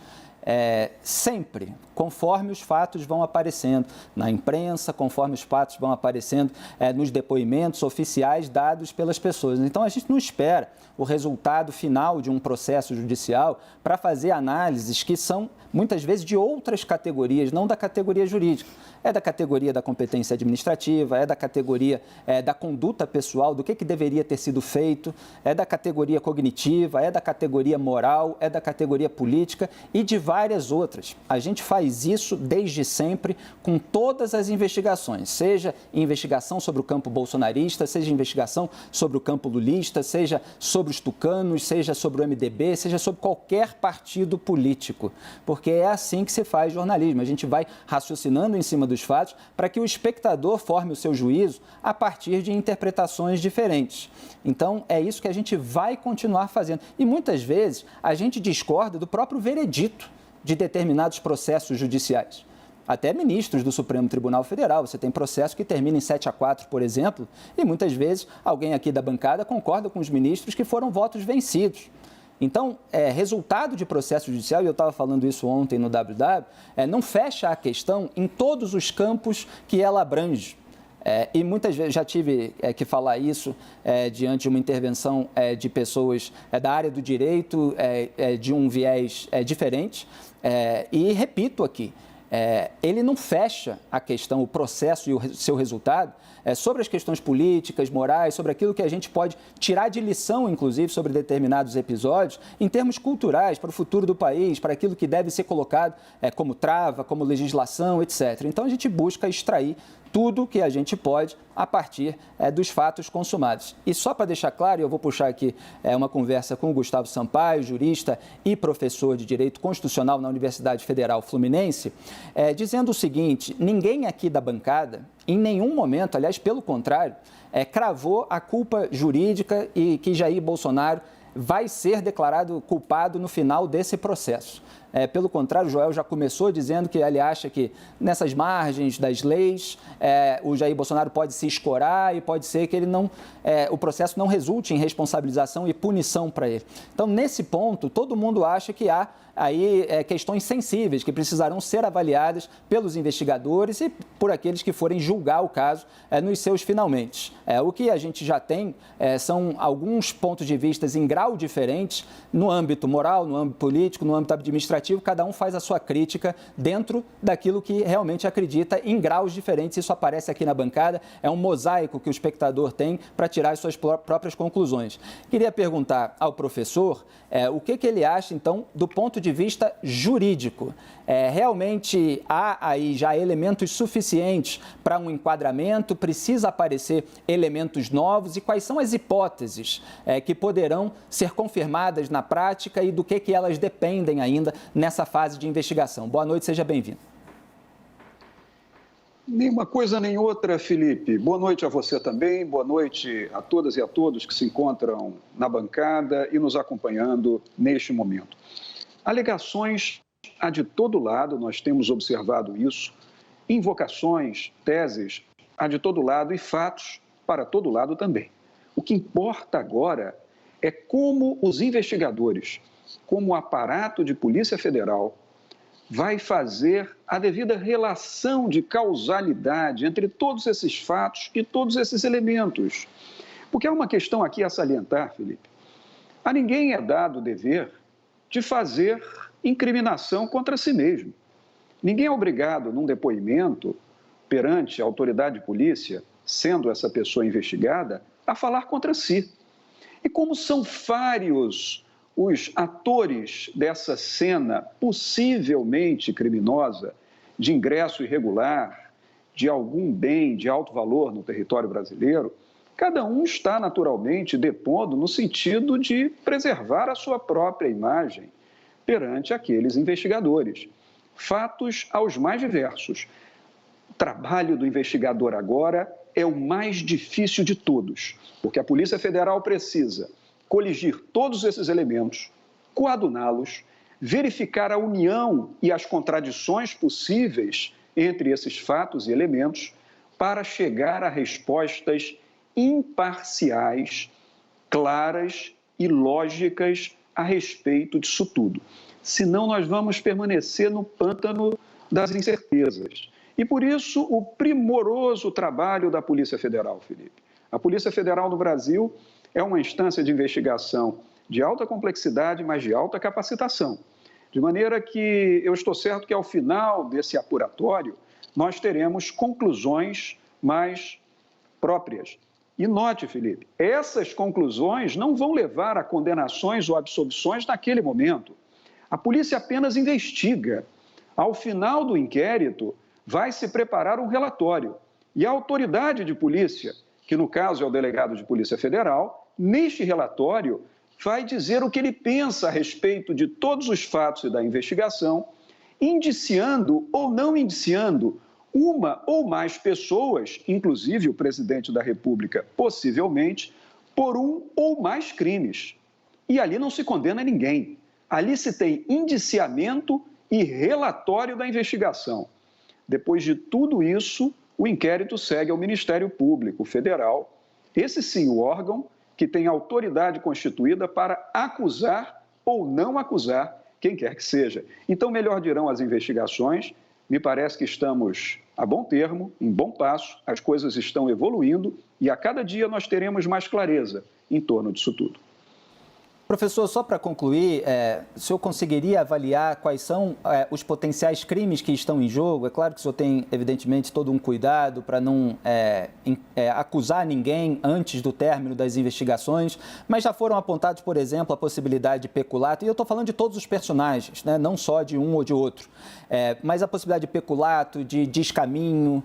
sempre, conforme os fatos vão aparecendo na imprensa, conforme os fatos vão aparecendo nos depoimentos oficiais dados pelas pessoas. Então, a gente não espera o resultado final de um processo judicial para fazer análises que são, muitas vezes, de outras categorias, não da categoria jurídica. É da categoria da competência administrativa, é da categoria da conduta pessoal, do que deveria ter sido feito, é da categoria cognitiva, é da categoria moral, é da categoria política e de várias outras. A gente faz isso desde sempre com todas as investigações, seja investigação sobre o campo bolsonarista, seja investigação sobre o campo lulista, seja sobre os tucanos, seja sobre o MDB, seja sobre qualquer partido político, porque é assim que se faz jornalismo. A gente vai raciocinando em cima dos fatos para que o espectador forme o seu juízo a partir de interpretações diferentes. Então, é isso que a gente vai continuar fazendo. E muitas vezes a gente discorda do próprio veredito de determinados processos judiciais. Até ministros do Supremo Tribunal Federal. Você tem processo que termina em 7-4, por exemplo, e muitas vezes alguém aqui da bancada concorda com os ministros que foram votos vencidos. Então, resultado de processo judicial, e eu estava falando isso ontem no WW, não fecha a questão em todos os campos que ela abrange. E muitas vezes já tive que falar isso diante de uma intervenção de pessoas da área do direito, de um viés diferente, e repito aqui, ele não fecha a questão, o processo e o seu resultado sobre as questões políticas, morais, sobre aquilo que a gente pode tirar de lição, inclusive, sobre determinados episódios, em termos culturais, para o futuro do país, para aquilo que deve ser colocado como trava, como legislação, etc. Então, a gente busca extrair tudo que a gente pode a partir dos fatos consumados. E só para deixar claro, eu vou puxar aqui uma conversa com o Gustavo Sampaio, jurista e professor de Direito Constitucional na Universidade Federal Fluminense, dizendo o seguinte: ninguém aqui da bancada, em nenhum momento, aliás, pelo contrário, cravou a culpa jurídica e que Jair Bolsonaro vai ser declarado culpado no final desse processo. Pelo contrário, o Joel já começou dizendo que ele acha que nessas margens das leis o Jair Bolsonaro pode se escorar e pode ser que ele o processo não resulte em responsabilização e punição para ele. Então, nesse ponto, todo mundo acha que há aí questões sensíveis que precisarão ser avaliadas pelos investigadores e por aqueles que forem julgar o caso nos seus finalmente. O que a gente já tem são alguns pontos de vista em grau diferentes no âmbito moral, no âmbito político, no âmbito administrativo, investigativo, cada um faz a sua crítica dentro daquilo que realmente acredita, em graus diferentes. Isso aparece aqui na bancada, é um mosaico que o espectador tem para tirar as suas próprias conclusões. Queria perguntar ao professor o que ele acha, então, do ponto de vista jurídico. Realmente há aí já elementos suficientes para um enquadramento? Precisa aparecer elementos novos? E quais são as hipóteses que poderão ser confirmadas na prática e do que elas dependem ainda nessa fase de investigação? Boa noite, seja bem-vindo. Nenhuma coisa nem outra, Felipe. Boa noite a você também, boa noite a todas e a todos que se encontram na bancada e nos acompanhando neste momento. Alegações há de todo lado, nós temos observado isso, invocações, teses há de todo lado e fatos para todo lado também. O que importa agora é como os investigadores, como o aparato de Polícia Federal, vai fazer a devida relação de causalidade entre todos esses fatos e todos esses elementos. Porque há uma questão aqui a salientar, Felipe. A ninguém é dado o dever de fazer incriminação contra si mesmo. Ninguém é obrigado, num depoimento perante a autoridade de polícia, sendo essa pessoa investigada, a falar contra si. E como são vários os atores dessa cena possivelmente criminosa de ingresso irregular, de algum bem de alto valor no território brasileiro, cada um está naturalmente depondo no sentido de preservar a sua própria imagem perante aqueles investigadores. Fatos aos mais diversos. O trabalho do investigador agora é o mais difícil de todos, porque a Polícia Federal precisa coligir todos esses elementos, coaduná-los, verificar a união e as contradições possíveis entre esses fatos e elementos para chegar a respostas imparciais, claras e lógicas a respeito disso tudo. Senão nós vamos permanecer no pântano das incertezas. E por isso o primoroso trabalho da Polícia Federal, Felipe. A Polícia Federal no Brasil é uma instância de investigação de alta complexidade, mas de alta capacitação. De maneira que eu estou certo que ao final desse apuratório nós teremos conclusões mais próprias. E note, Felipe, essas conclusões não vão levar a condenações ou absolvições naquele momento. A polícia apenas investiga. Ao final do inquérito, vai se preparar um relatório. E a autoridade de polícia, que no caso é o delegado de Polícia Federal, neste relatório vai dizer o que ele pensa a respeito de todos os fatos e da investigação, indiciando ou não indiciando uma ou mais pessoas, inclusive o presidente da República, possivelmente, por um ou mais crimes. E ali não se condena ninguém. Ali se tem indiciamento e relatório da investigação. Depois de tudo isso, o inquérito segue ao Ministério Público Federal, esse sim o órgão que tem autoridade constituída para acusar ou não acusar quem quer que seja. Então, melhor dirão as investigações. Me parece que estamos a bom termo, em bom passo, as coisas estão evoluindo e a cada dia nós teremos mais clareza em torno disso tudo. Professor, só para concluir, o senhor conseguiria avaliar quais são os potenciais crimes que estão em jogo? É claro que o senhor tem, evidentemente, todo um cuidado para não acusar ninguém antes do término das investigações, mas já foram apontados, por exemplo, a possibilidade de peculato, e eu estou falando de todos os personagens, né? Não só de um ou de outro, mas a possibilidade de peculato, de descaminho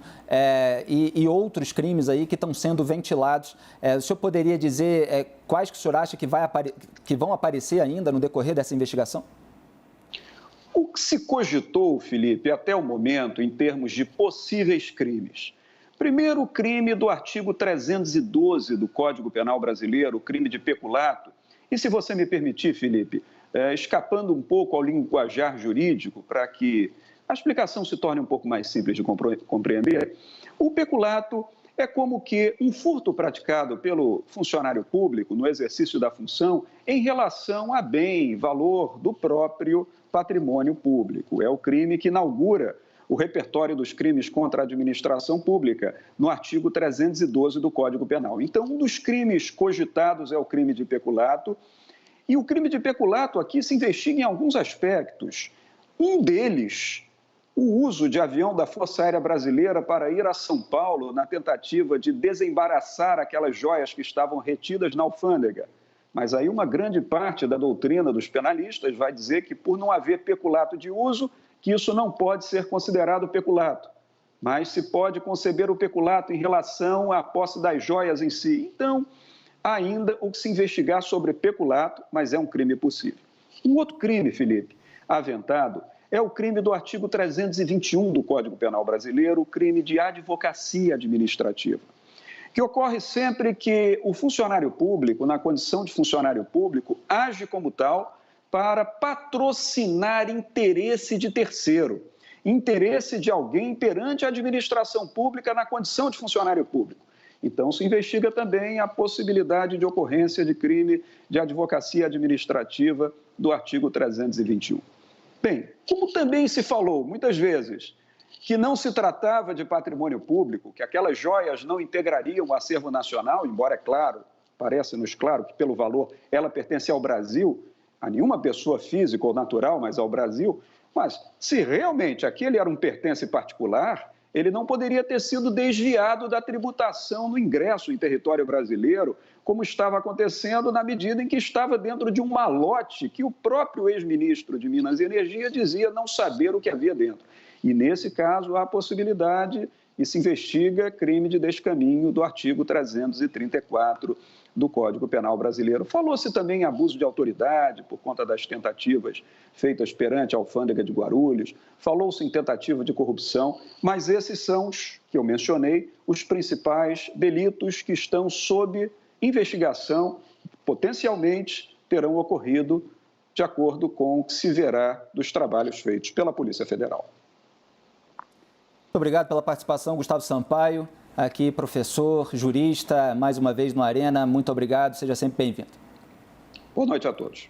e outros crimes aí que estão sendo ventilados. O senhor poderia dizer quais que o senhor acha que vão aparecer ainda no decorrer dessa investigação? O que se cogitou, Felipe, até o momento, em termos de possíveis crimes? Primeiro, o crime do artigo 312 do Código Penal Brasileiro, o crime de peculato. E se você me permitir, Felipe, escapando um pouco ao linguajar jurídico, para que a explicação se torne um pouco mais simples de compreender, o peculato é como que um furto praticado pelo funcionário público no exercício da função em relação a bem, valor do próprio patrimônio público. É o crime que inaugura o repertório dos crimes contra a administração pública, no artigo 312 do Código Penal. Então, um dos crimes cogitados é o crime de peculato, e o crime de peculato aqui se investiga em alguns aspectos. Um deles, o uso de avião da Força Aérea Brasileira para ir a São Paulo na tentativa de desembaraçar aquelas joias que estavam retidas na alfândega. Mas aí uma grande parte da doutrina dos penalistas vai dizer que, por não haver peculato de uso, que isso não pode ser considerado peculato. Mas se pode conceber o peculato em relação à posse das joias em si. Então, ainda o que se investigar sobre peculato, mas é um crime possível. Um outro crime, Felipe, aventado, é o crime do artigo 321 do Código Penal Brasileiro, o crime de advocacia administrativa, que ocorre sempre que o funcionário público, na condição de funcionário público, age como tal para patrocinar interesse de terceiro, interesse de alguém perante a administração pública na condição de funcionário público. Então, se investiga também a possibilidade de ocorrência de crime de advocacia administrativa do artigo 321. Bem, como também se falou muitas vezes que não se tratava de patrimônio público, que aquelas joias não integrariam o acervo nacional, embora, é claro, parece-nos claro que pelo valor ela pertence ao Brasil, a nenhuma pessoa física ou natural, mas ao Brasil, mas se realmente aquele era um pertence particular, ele não poderia ter sido desviado da tributação no ingresso em território brasileiro, como estava acontecendo na medida em que estava dentro de um malote que o próprio ex-ministro de Minas e Energia dizia não saber o que havia dentro. E, nesse caso, há a possibilidade e se investiga crime de descaminho do artigo 334 do Código Penal Brasileiro. Falou-se também em abuso de autoridade por conta das tentativas feitas perante a alfândega de Guarulhos, falou-se em tentativa de corrupção, mas esses são os que eu mencionei, os principais delitos que estão sob investigação, potencialmente terão ocorrido de acordo com o que se verá dos trabalhos feitos pela Polícia Federal. Muito obrigado pela participação, Gustavo Sampaio, aqui professor, jurista, mais uma vez no Arena. Muito obrigado, seja sempre bem-vindo. Boa noite a todos.